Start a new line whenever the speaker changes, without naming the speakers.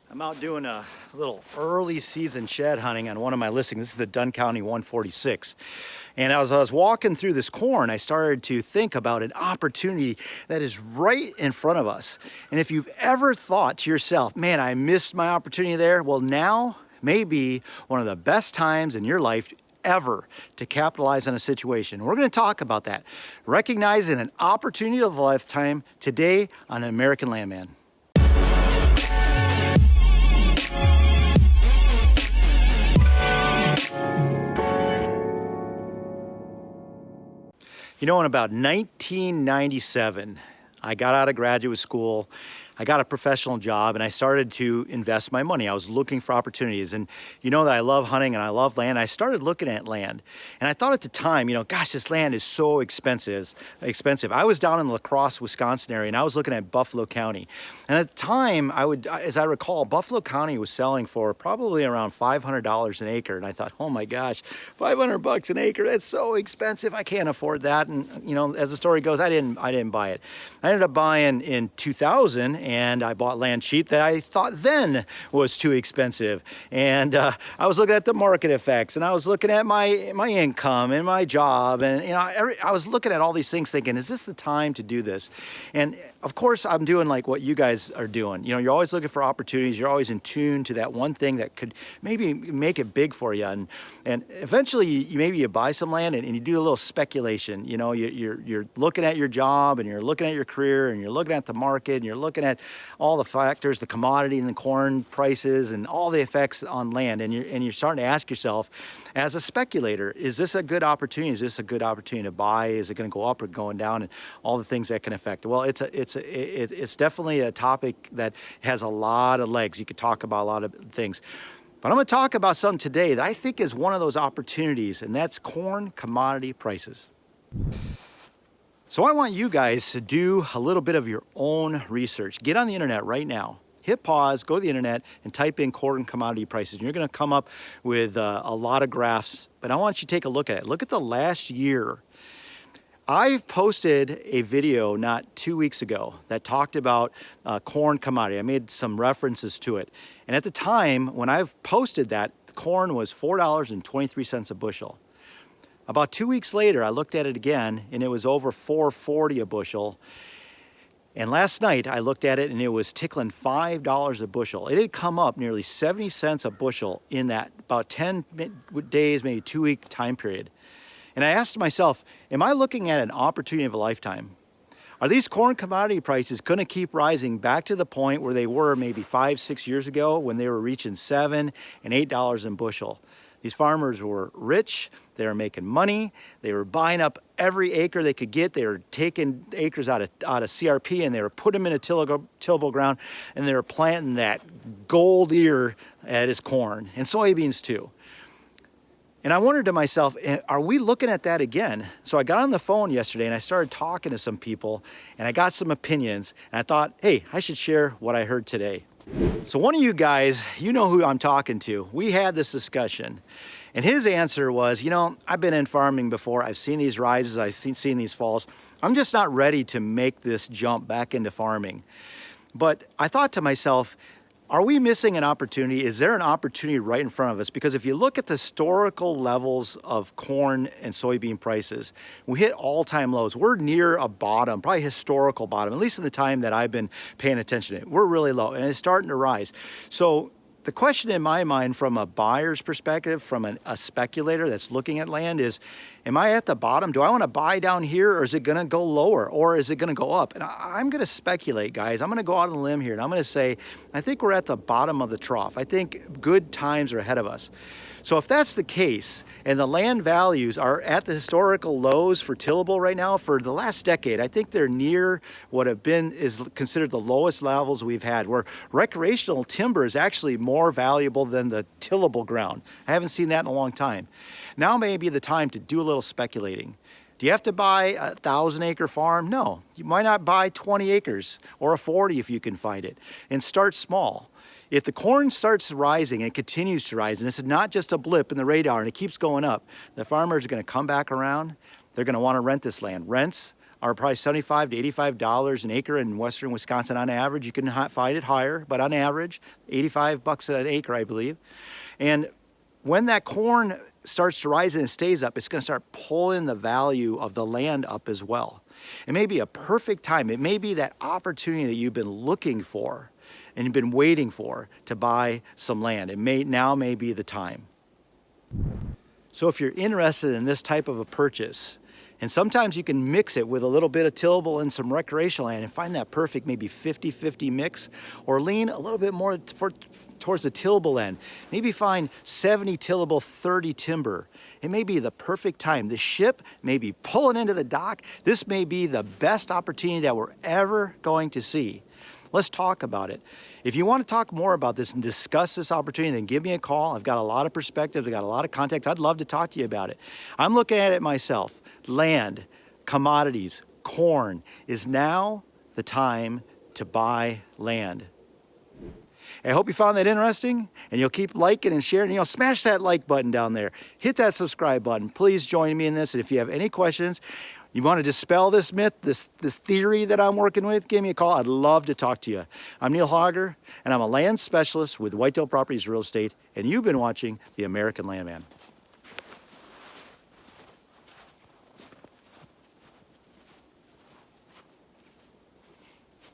I'm out doing a little early season shed hunting on one of my listings. This is the Dunn County 146. And as I was walking through this corn, I started to think about an opportunity that is right in front of us. And if you've ever thought to yourself, man, I missed my opportunity there, well, now may be one of the best times in your life ever to capitalize on a situation. We're going to talk about that, recognizing an opportunity of a lifetime today on American Landman. You know, in about 1997, I got out of graduate school, I got a professional job, and I started to invest my money. I was looking for opportunities, and you know that I love hunting and I love land. I started looking at land, and I thought at the time, you know, gosh, this land is so expensive. I was down in La Crosse, Wisconsin area, and I was looking at Buffalo County. And at the time, as I recall, Buffalo County was selling for probably around $500 an acre, and I thought, oh my gosh, $500 an acre, that's so expensive. I can't afford that. And you know, as the story goes, I didn't buy it. I ended up buying in 2000. And I bought land cheap that I thought then was too expensive. And I was looking at the market effects, and I was looking at my income and my job, and you know, I was looking at all these things thinking, is this the time to do this? And of course, I'm doing like what you guys are doing. You know, you're always looking for opportunities. You're always in tune to that one thing that could maybe make it big for you. And eventually, maybe you buy some land and you do a little speculation. You know, you're looking at your job, and you're looking at your career, and you're looking at the market, and you're looking at all the factors, the commodity and the corn prices, and all the effects on land. And you're starting to ask yourself, as a speculator, is this a good opportunity? Is this a good opportunity to buy? Is it going to go up or going down? And all the things that can affect it. Well, it's definitely a topic that has a lot of legs. You could talk about a lot of things. But I'm going to talk about something today that I think is one of those opportunities, and that's corn commodity prices. So I want you guys to do a little bit of your own research. Get on the internet right now. Hit pause, go to the internet, and type in corn commodity prices. And you're going to come up with a lot of graphs, but I want you to take a look at it. Look at the last year. I posted a video not 2 weeks ago that talked about corn commodity. I made some references to it. And at the time, when I've posted that, corn was $4.23 a bushel. About 2 weeks later, I looked at it again, and it was over $4.40 a bushel. And last night, I looked at it, and it was tickling $5 a bushel. It had come up nearly 70 cents a bushel in that about 10 days, maybe 2 week time period. And I asked myself, am I looking at an opportunity of a lifetime? Are these corn commodity prices going to keep rising back to the point where they were maybe 5-6 years ago when they were reaching $7 and $8 a bushel? These farmers were rich, they were making money, they were buying up every acre they could get, they were taking acres out of CRP, and they were putting them in a tillable ground, and they were planting that gold ear at his corn, and soybeans too. And I wondered to myself, are we looking at that again? So I got on the phone yesterday and I started talking to some people, and I got some opinions, and I thought, hey, I should share what I heard today. So one of you guys, you know who I'm talking to, we had this discussion, and his answer was, you know, I've been in farming before, I've seen these rises, I've seen these falls, I'm just not ready to make this jump back into farming. But I thought to myself, are we missing an opportunity? Is there an opportunity right in front of us? Because if you look at the historical levels of corn and soybean prices, we hit all-time lows. We're near a bottom, probably historical bottom, at least in the time that I've been paying attention to it. We're really low, and it's starting to rise. So the question in my mind from a buyer's perspective, from a speculator that's looking at land is, am I at the bottom? Do I want to buy down here, or is it going to go lower, or is it going to go up? And I'm going to speculate, guys. I'm going to go out on a limb here, and I'm going to say, I think we're at the bottom of the trough. I think good times are ahead of us. So if that's the case, and the land values are at the historical lows for tillable right now for the last decade, I think they're near what is considered the lowest levels we've had, where recreational timber is actually more valuable than the tillable ground. I haven't seen that in a long time. Now may be the time to do a little speculating. Do you have to buy a 1,000-acre farm? No. You might not buy 20 acres or a 40 if you can find it, and start small. If the corn starts rising and continues to rise, and this is not just a blip in the radar and it keeps going up, the farmers are going to come back around. They're going to want to rent this land. Rents are probably $75 to $85 an acre in western Wisconsin on average. You can find it higher, but on average, 85 bucks an acre, I believe. And when that corn starts to rise and it stays up, it's going to start pulling the value of the land up as well. It may be a perfect time. It may be that opportunity that you've been looking for and you've been waiting for to buy some land. It may be the time. So if you're interested in this type of a purchase, and sometimes you can mix it with a little bit of tillable and some recreational land and find that perfect maybe 50-50 mix, or lean a little bit more towards the tillable end. Maybe find 70 tillable, 30 timber. It may be the perfect time. The ship may be pulling into the dock. This may be the best opportunity that we're ever going to see. Let's talk about it. If you want to talk more about this and discuss this opportunity, then give me a call. I've got a lot of perspectives. I've got a lot of contacts. I'd love to talk to you about it. I'm looking at it myself. Land, commodities, corn is now the time to buy land. I hope you found that interesting, and you'll keep liking and sharing. You know, smash that like button down there. Hit that subscribe button. Please join me in this. And if you have any questions, you want to dispel this myth, this theory that I'm working with, give me a call. I'd love to talk to you. I'm Neil Hauger, and I'm a land specialist with Whitetail Properties Real Estate, and you've been watching The American Landman.